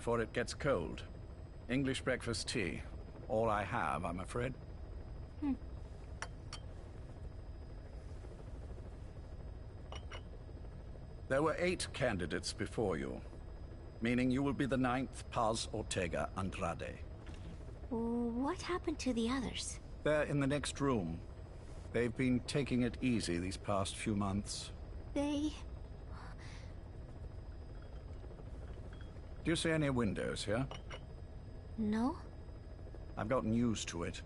before it gets cold. English breakfast tea. All I have, I'm afraid. There were 8 candidates before you, meaning you will be the 9th Paz Ortega Andrade. What happened to the others? They're in the next room. They've been taking it easy these past few months. They... Do you see any windows here? No? I've gotten used to it,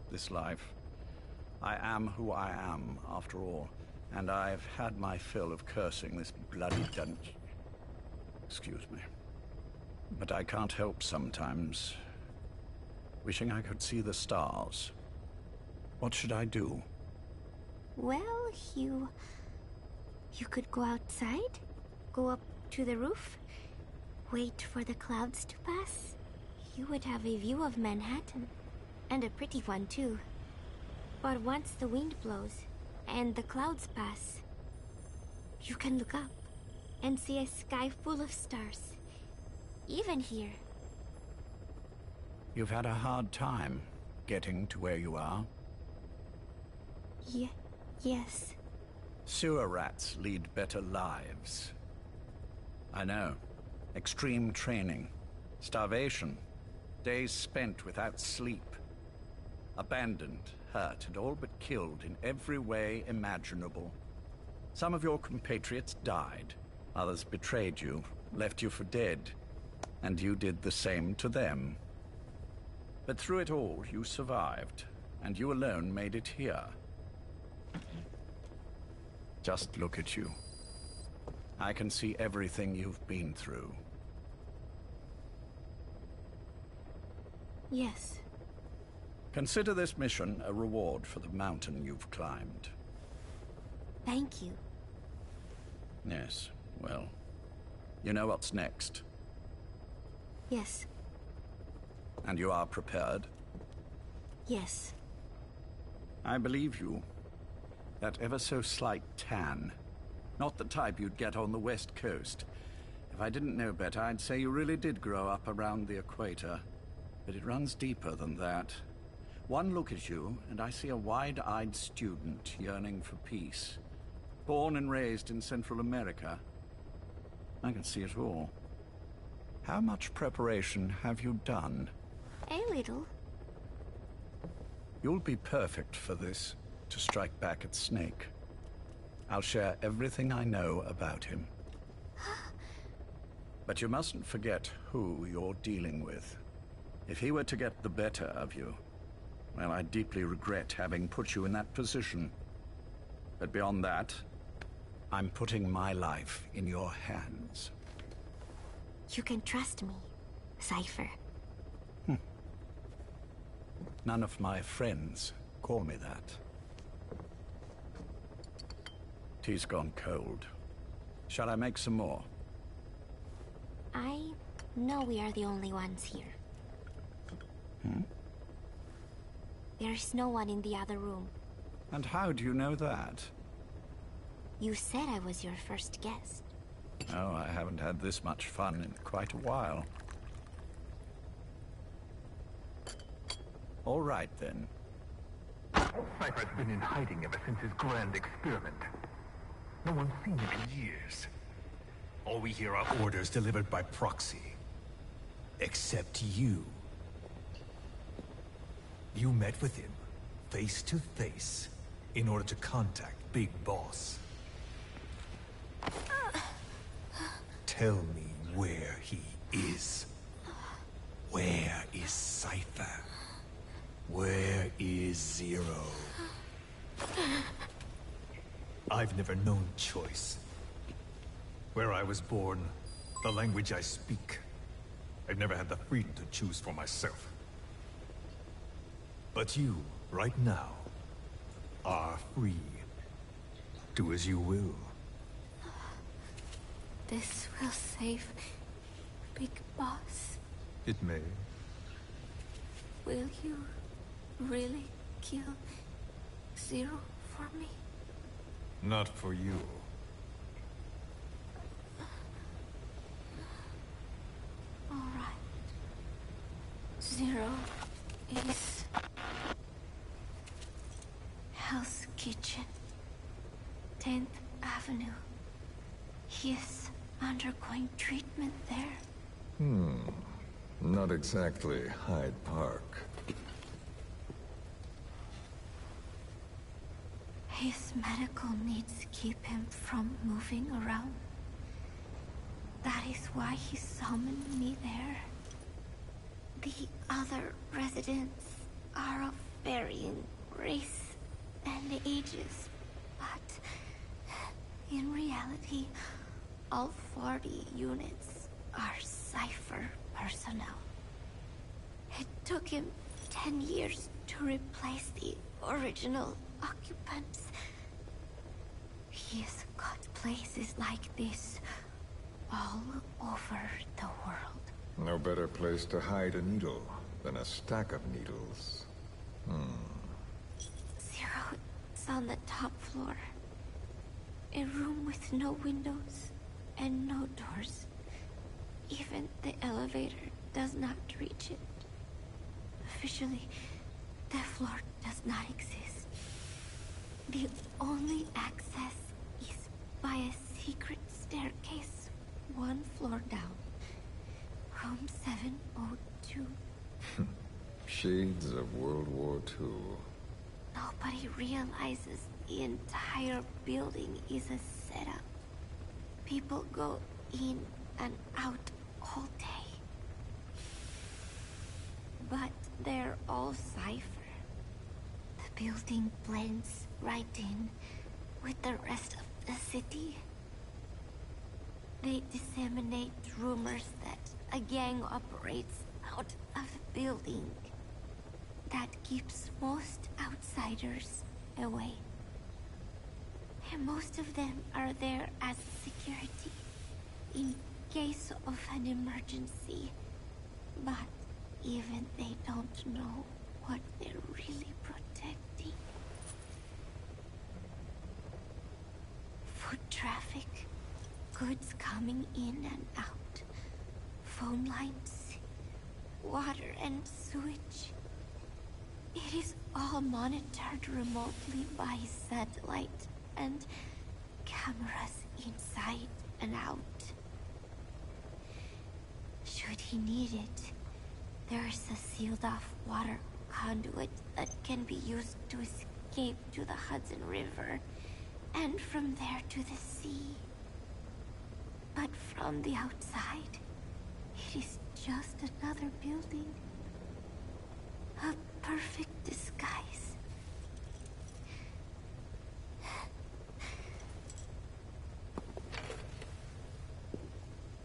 this life. I am who I am, after all, and I've had my fill of cursing this bloody dungeon. Excuse me. But I can't help sometimes wishing I could see the stars. What should I do? Well, you could go outside, go up to the roof, wait for the clouds to pass. You would have a view of Manhattan, and a pretty one too. But once the wind blows, and the clouds pass, you can look up and see a sky full of stars, even here. You've had a hard time getting to where you are. Yes. Sewer rats lead better lives. I know. Extreme training, starvation, days spent without sleep. Abandoned, hurt, and all but killed in every way imaginable. Some of your compatriots died. Others betrayed you, left you for dead. And you did the same to them. But through it all, you survived, and you alone made it here. Just look at you. I can see everything you've been through. Yes. Consider this mission a reward for the mountain you've climbed. Thank you. Yes, well, you know what's next. Yes. And you are prepared? Yes. I believe you. That ever so slight tan. Not the type you'd get on the West Coast. If I didn't know better, I'd say you really did grow up around the equator. But it runs deeper than that. One look at you, and I see a wide-eyed student yearning for peace. Born and raised in Central America. I can see it all. How much preparation have you done? A little. You'll be perfect for this, to strike back at Snake. I'll share everything I know about him. But you mustn't forget who you're dealing with. If he were to get the better of you, well, I deeply regret having put you in that position. But beyond that, I'm putting my life in your hands. You can trust me, Cypher. None of my friends call me that. Tea's gone cold. Shall I make some more? I know we are the only ones here. There's no one in the other room. And how do you know that? You said I was your first guest. Oh, I haven't had this much fun in quite a while. All right, then. Cypher's been in hiding ever since his grand experiment. No one's seen him in years. All we hear are orders delivered by proxy. Except you. You met with him, face to face, in order to contact Big Boss. Tell me where he is. Where is Cypher? Where is Zero? I've never known choice. Where I was born, the language I speak, I've never had the freedom to choose for myself. But you, right now, are free. Do as you will. This will save Big Boss. It may. Will you really kill Zero for me? Not for you. All right. Zero is Hell's Kitchen, 10th Avenue. He is undergoing treatment there. Not exactly Hyde Park. His medical needs keep him from moving around. That is why he summoned me there. The other residents are of varying race and ages, but in reality, all 40 units are Cypher personnel. It took him 10 years to replace the original occupants. He has got places like this all over the world. No better place to hide a needle than a stack of needles. Zero is on the top floor. A room with no windows and no doors. Even the elevator does not reach it. Officially, the floor does not exist. The only access is by a secret staircase 1 floor down. Room 702. Shades of World War II. Nobody realizes the entire building is a setup. People go in and out all day. But they're all Cypher. The building blends right in with the rest of the city. They disseminate rumors that a gang operates out of the building. That keeps most outsiders away. And most of them are there as security, in case of an emergency. But even they don't know what they're really protecting. Foot traffic, goods coming in and out, phone lines, water and sewage. It is all monitored remotely by satellite and cameras inside and out. Should he need it, there is a sealed-off water conduit that can be used to escape to the Hudson River, and from there to the sea. But from the outside, it is just another building. A perfect disguise.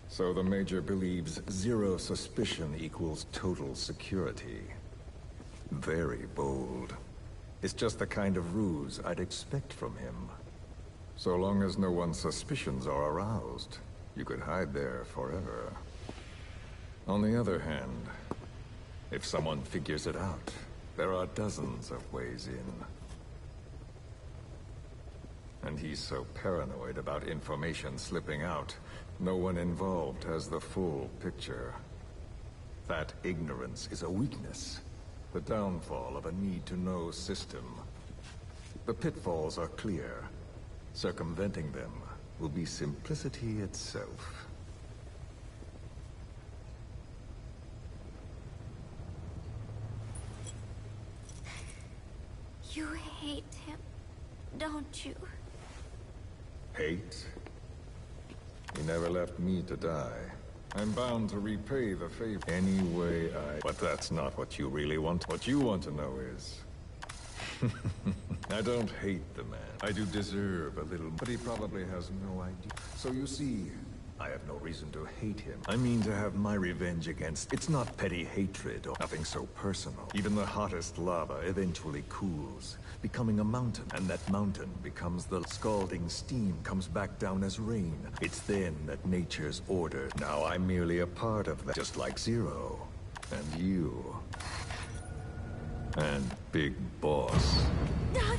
So the Major believes zero suspicion equals total security. Very bold. It's just the kind of ruse I'd expect from him. So long as no one's suspicions are aroused, you could hide there forever. On the other hand, if someone figures it out, there are dozens of ways in. And he's so paranoid about information slipping out, no one involved has the full picture. That ignorance is a weakness, the downfall of a need-to-know system. The pitfalls are clear. Circumventing them will be simplicity itself. You hate him, don't you? Hate? He never left me to die. I'm bound to repay the favor any way I... But that's not what you really want. What you want to know is... I don't hate the man. I do deserve a little, but he probably has no idea. So you see, I have no reason to hate him. I mean to have my revenge against... It's not petty hatred or nothing so personal. Even the hottest lava eventually cools, becoming a mountain. And that mountain becomes the scalding steam comes back down as rain. It's then that nature's order. Now I'm merely a part of that. Just like Zero. And you. And Big Boss. Don't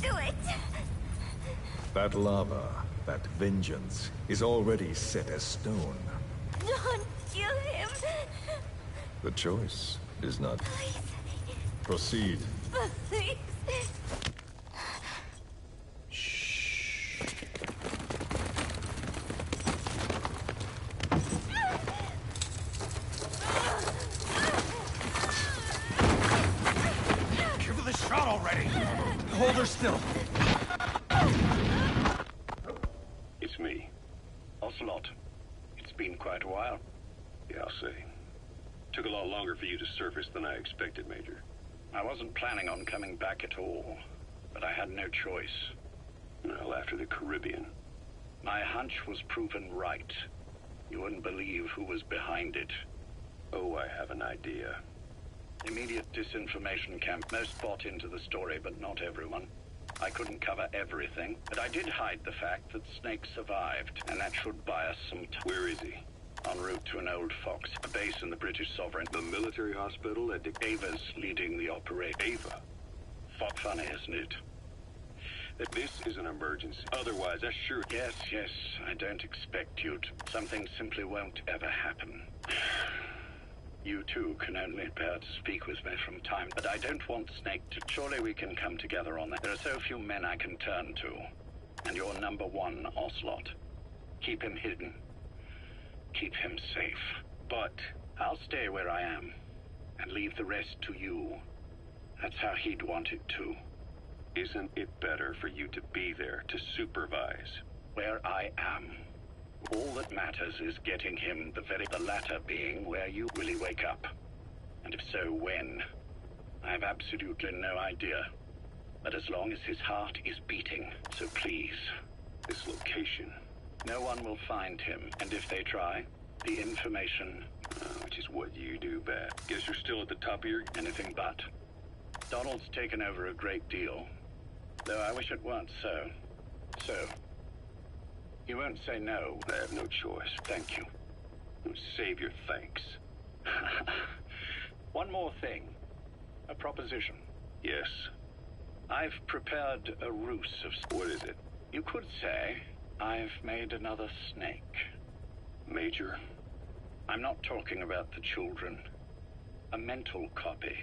do it! That lava, that vengeance, is already set as stone. Don't kill him! The choice is not... Proceed. Please. Give her the shot already! Hold her still! It's me. Ocelot. It's been quite a while. Yeah, I'll say. Took a lot longer for you to surface than I expected, Major. I wasn't planning on coming back at all, but I had no choice. Well, after the Caribbean. My hunch was proven right. You wouldn't believe who was behind it. Oh, I have an idea. Immediate disinformation camp. Most bought into the story, but not everyone. I couldn't cover everything, but I did hide the fact that Snake survived, and that should buy us some time. Where is he? En route to an old fox, a base in the British Sovereign. The military hospital at Ava's leading the operation. Ava? Funny, isn't it? That this is an emergency. Otherwise, I sure... Yes, I don't expect you to. Something simply won't ever happen. You two can only bear to speak with me from time, but I don't want Snake to... Surely we can come together on that. There are so few men I can turn to. And you're number one, Ocelot. Keep him hidden. Keep him safe. But I'll stay where I am and leave the rest to you. That's how he'd want it too. Isn't it better for you to be there to supervise? Where I am. All that matters is getting him the latter being where you really wake up. And if so, when? I have absolutely no idea. But as long as his heart is beating, so please. This location. No one will find him, and if they try, the information... which is what you do best. Guess you're still at the top of your... Anything but. Donald's taken over a great deal. Though I wish it weren't so. So, you won't say no. I have no choice. Thank you. Save your thanks. One more thing. A proposition. Yes. I've prepared a ruse of... What is it? You could say I've made another Snake. Major? I'm not talking about the children. A mental copy.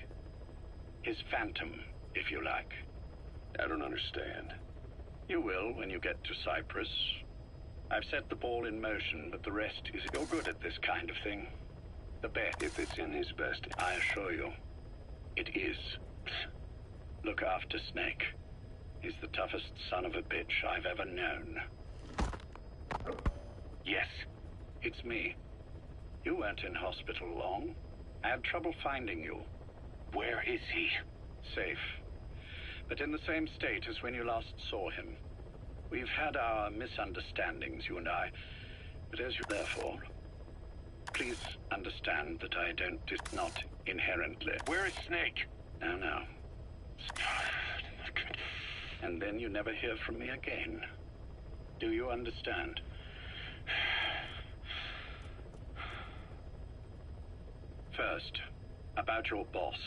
His phantom, if you like. I don't understand. You will when you get to Cyprus. I've set the ball in motion, but the rest is... You're good at this kind of thing. The best. If it's in his best. I assure you, it is. Look after Snake. He's the toughest son of a bitch I've ever known. Yes, it's me. You weren't in hospital long. I had trouble finding you. Where is he? Safe. But in the same state as when you last saw him. We've had our misunderstandings, you and I. But as you... Therefore, please understand that I don't... Not inherently. Where is Snake? No. And then you never hear from me again. Do you understand? First, about your boss.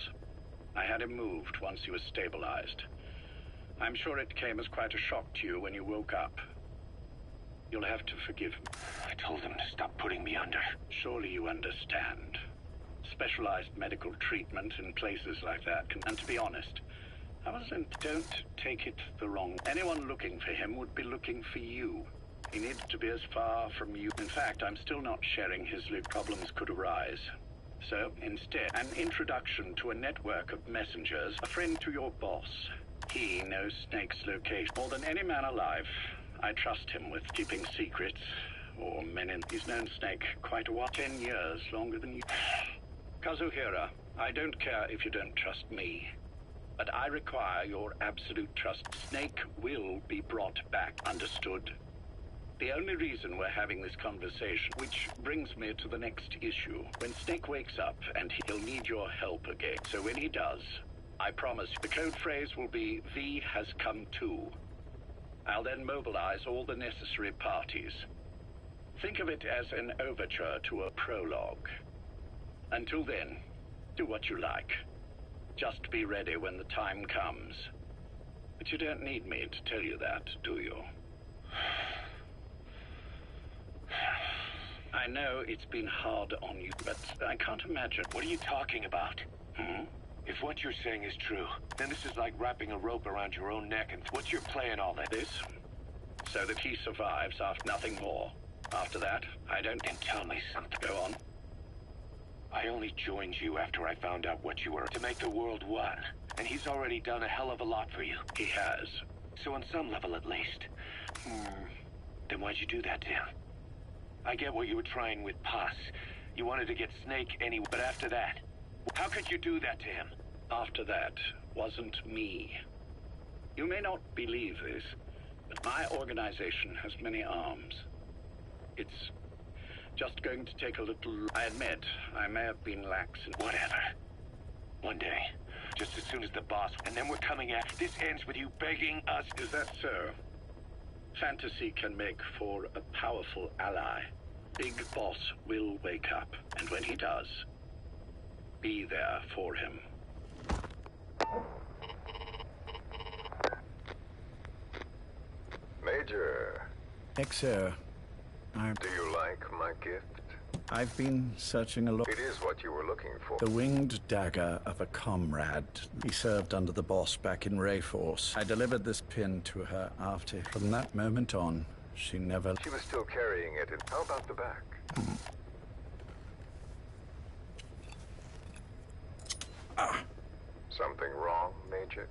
I had him moved once he was stabilized. I'm sure it came as quite a shock to you when you woke up. You'll have to forgive him. I told him to stop putting me under. Surely you understand. Specialized medical treatment in places like that can... And to be honest, don't take it the wrong... Anyone looking for him would be looking for you. He needs to be as far from you. In fact, I'm still not sharing his problems could arise. So, instead, an introduction to a network of messengers, a friend to your boss. He knows Snake's location more than any man alive. I trust him with keeping secrets, or men in... He's known Snake quite a while. 10 years, longer than you... Kazuhira, I don't care if you don't trust me, but I require your absolute trust. Snake will be brought back, understood? The only reason we're having this conversation, which brings me to the next issue. When Snake wakes up, and he'll need your help again. So when he does, I promise the code phrase will be, V has come to. I'll then mobilize all the necessary parties. Think of it as an overture to a prologue. Until then, do what you like. Just be ready when the time comes. But you don't need me to tell you that, do you? I know it's been hard on you, but I can't imagine. What are you talking about? If what you're saying is true, then this is like wrapping a rope around your own neck and what's your play in all that? This, so that he survives after nothing more. After that, I don't... Then tell me something. Go on. I only joined you after I found out what you were, to make the world one. And he's already done a hell of a lot for you. He has. So on some level at least. Then why'd you do that to him? I get what you were trying with Paz. You wanted to get Snake anyway, but after that, how could you do that to him? After that wasn't me. You may not believe this, but my organization has many arms. It's just going to take a little... I admit, I may have been lax in... Whatever. One day, just as soon as the boss... And then we're coming at... This ends with you begging us... Is that so? Fantasy can make for a powerful ally. Big Boss will wake up, and when he does, be there for him. Major. XO, Do you like my gift? I've been searching a lot. It is what you were looking for. The winged dagger of a comrade. He served under the boss back in Rayforce. I delivered this pin to her after. From that moment on, she never... She was still carrying it. How about the back? Something wrong, Major?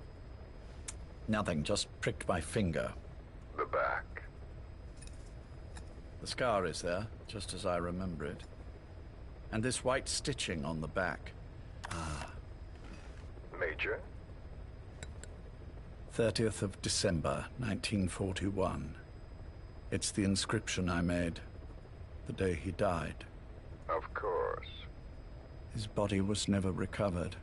Nothing, just pricked my finger. The back. The scar is there, just as I remember it. And this white stitching on the back. Major? 30th of December, 1941. It's the inscription I made the day he died. Of course. His body was never recovered.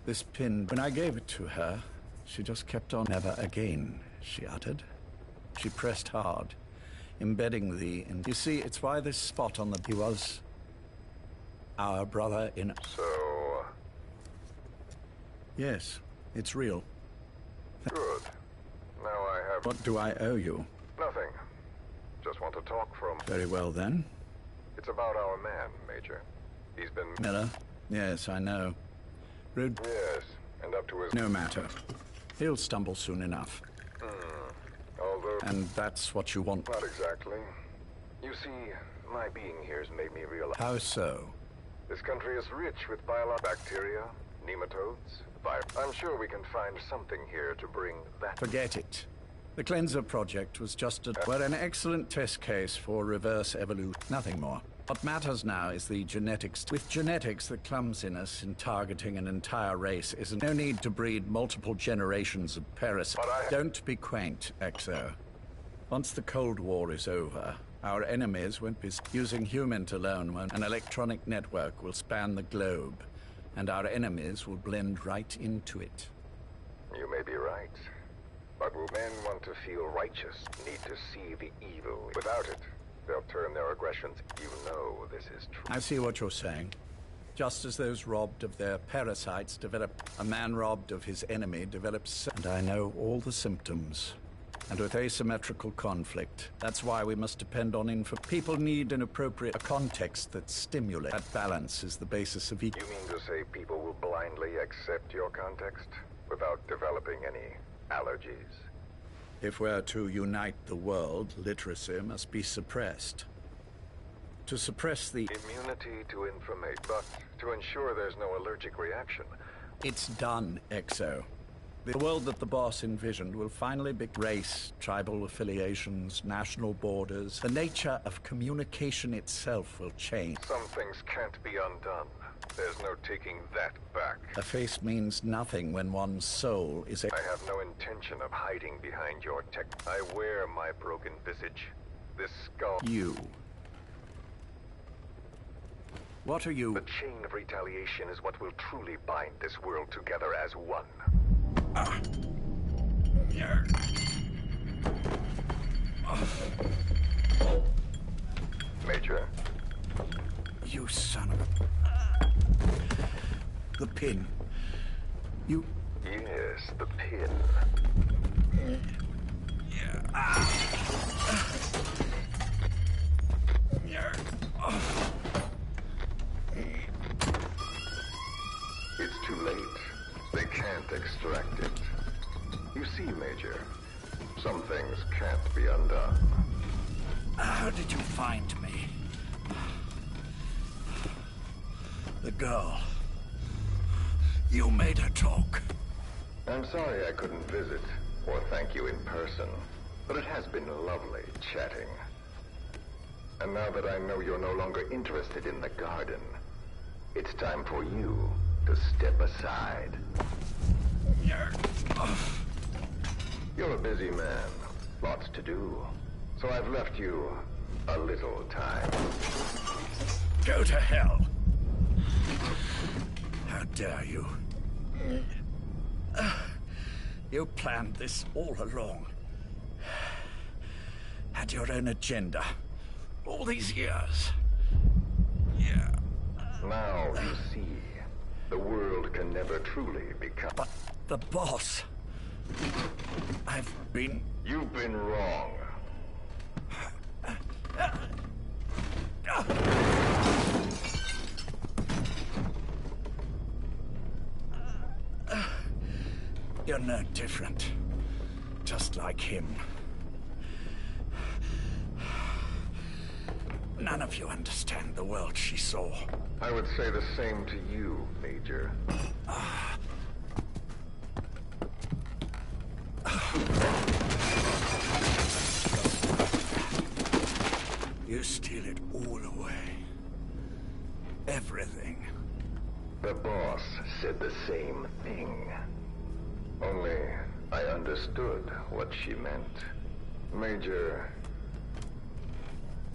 This pin, when I gave it to her, she just kept on. Never again, she uttered. She pressed hard, embedding thee in... You see, it's why this spot on the... He was our brother in... So... Yes, it's real. Good. Now I have... What do I owe you? Nothing. Just want to talk from... Very well, then. It's about our man, Major. He's been... Miller? Yes, I know. Rude... Yes, and up to his... No matter. He'll stumble soon enough. Although... And that's what you want. Not exactly. You see, my being here's made me realize... How so? This country is rich with bacteria, nematodes, virus. I'm sure we can find something here to bring that... Forget it. The Cleanser Project was just an excellent test case for reverse evolution. Nothing more. What matters now is the genetics. With genetics, the clumsiness in targeting an entire race isn't... No need to breed multiple generations of parasites. Don't be quaint, XO. Once the Cold War is over, our enemies won't be using humans alone. An electronic network will span the globe, and our enemies will blend right into it. You may be right. But will men want to feel righteous, need to see the evil. Without it, they'll turn their aggressions. You know this is true. I see what you're saying. Just as those robbed of their parasites develop, a man robbed of his enemy develops... And I know all the symptoms. And with asymmetrical conflict, that's why we must depend on info. People need an appropriate context that stimulates. That balance is the basis of... You mean to say people will blindly accept your context without developing any allergies? If we're to unite the world, literacy must be suppressed. To suppress the... Immunity to information, but to ensure there's no allergic reaction. It's done, XO. The world that the boss envisioned will finally be race, tribal affiliations, national borders. The nature of communication itself will change. Some things can't be undone. There's no taking that back. A face means nothing when one's soul is... I have no intention of hiding behind your tech. I wear my broken visage. This skull... You. What are you... The chain of retaliation is what will truly bind this world together as one. Major? You son of a... The pin. You... Yes, the pin. too late. They can't extract it. You see, Major, some things can't be undone. How did you find me? The girl. You made her talk. I'm sorry I couldn't visit or thank you in person, but it has been lovely chatting. And now that I know you're no longer interested in the garden, it's time for you to step aside. You're a busy man, lots to do, so I've left you a little time. Go to hell. How dare you? You planned this all along. Had your own agenda. All these years. Yeah. Now you see, the world can never truly become... But the boss... You've been wrong. You're no different. Just like him. None of you understand the world she saw. I would say the same to you, Major. You steal it all away. Everything. The boss said the same thing. Only I understood what she meant. Major,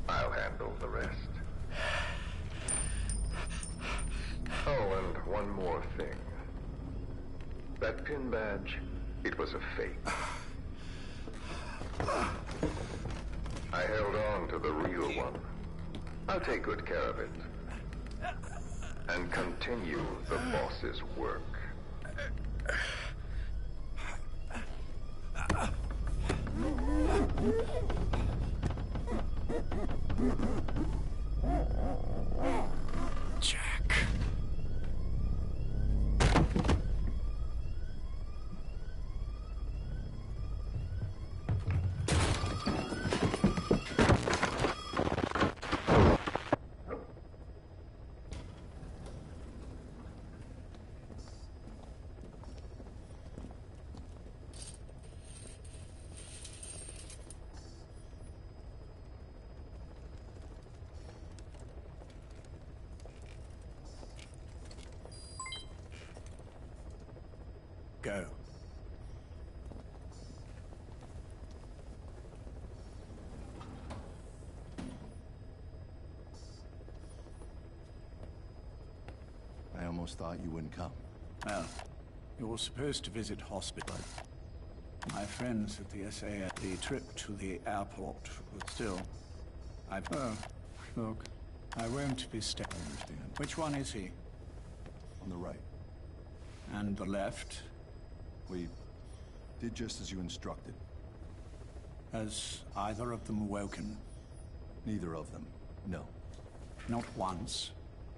I'll handle the rest. Oh, and one more thing. That pin badge, it was a fake. I held on to the real one. I'll take good care of it. And continue the boss's work. Jack. Go. I almost thought you wouldn't come. Well, you were supposed to visit hospital. My friends at the SAS, the trip to the airport, but still, Oh, look, I won't be staying. Which one is he? On the right. And the left? We did just as you instructed. Has either of them awoken? Neither of them, no. Not once?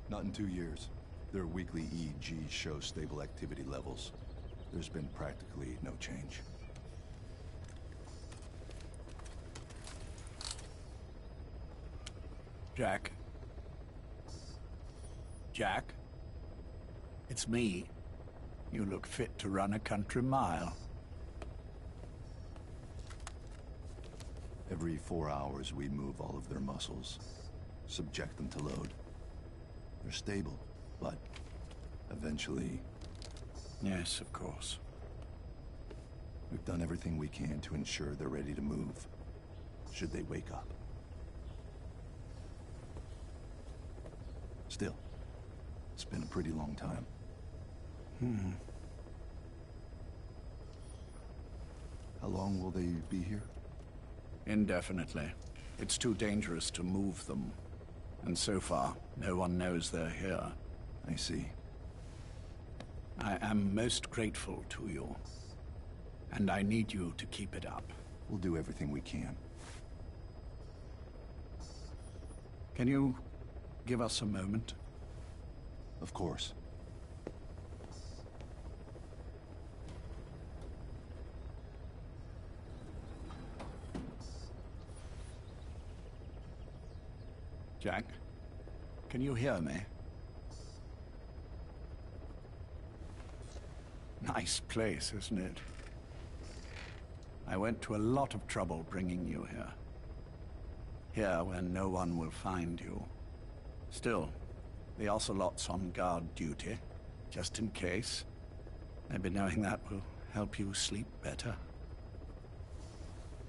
Not in 2 years. Their weekly EEGs show stable activity levels. There's been practically no change. Jack? Jack? It's me. You look fit to run a country mile. Every 4 hours, we move all of their muscles, subject them to load. They're stable, but eventually... Yes, of course. We've done everything we can to ensure they're ready to move, should they wake up. Still, it's been a pretty long time. How long will they be here? Indefinitely. It's too dangerous to move them. And so far, no one knows they're here. I see. I am most grateful to you. And I need you to keep it up. We'll do everything we can. Can you give us a moment? Of course. Jack, can you hear me? Nice place, isn't it? I went to a lot of trouble bringing you here. Here, where no one will find you. Still, the Ocelot's on guard duty, just in case. Maybe knowing that will help you sleep better.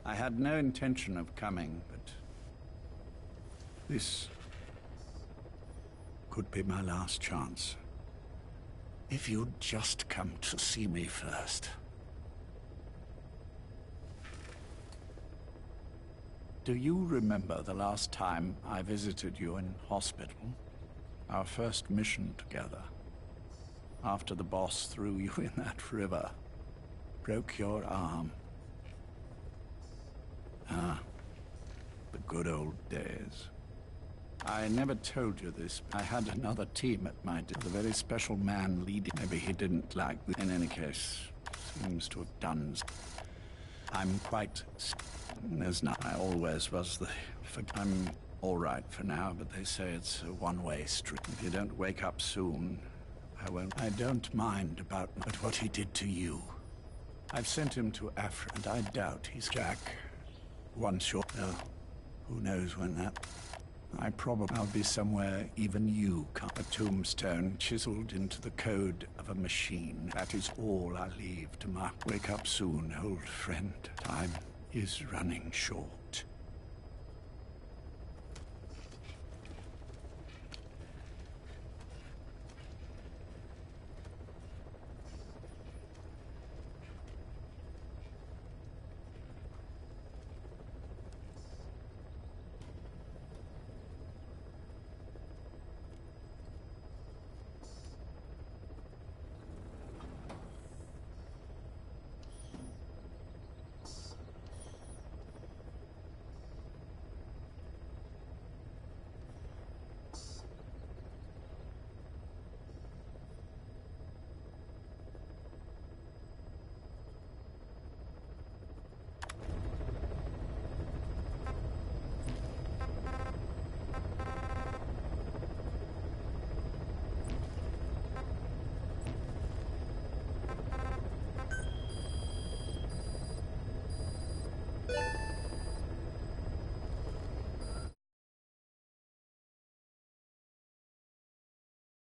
I had no intention of coming, but this could be my last chance. If you'd just come to see me first. Do you remember the last time I visited you in hospital? Our first mission together. After the boss threw you in that river. Broke your arm. Ah, the good old days. I never told you this. I had another team at my the very special man leading. Maybe he didn't like me. In any case, seems to have done. I'm quite... There's not... I always was the... I'm all right for now, but they say it's a one-way street. If you don't wake up soon, I won't... I don't mind about but what he did to you. I've sent him to Africa, and I doubt he's Jack. One short... who knows when that... I'll be somewhere even you can't. A tombstone chiseled into the code of a machine. That is all I leave to my... Wake up soon, old friend. Time is running short.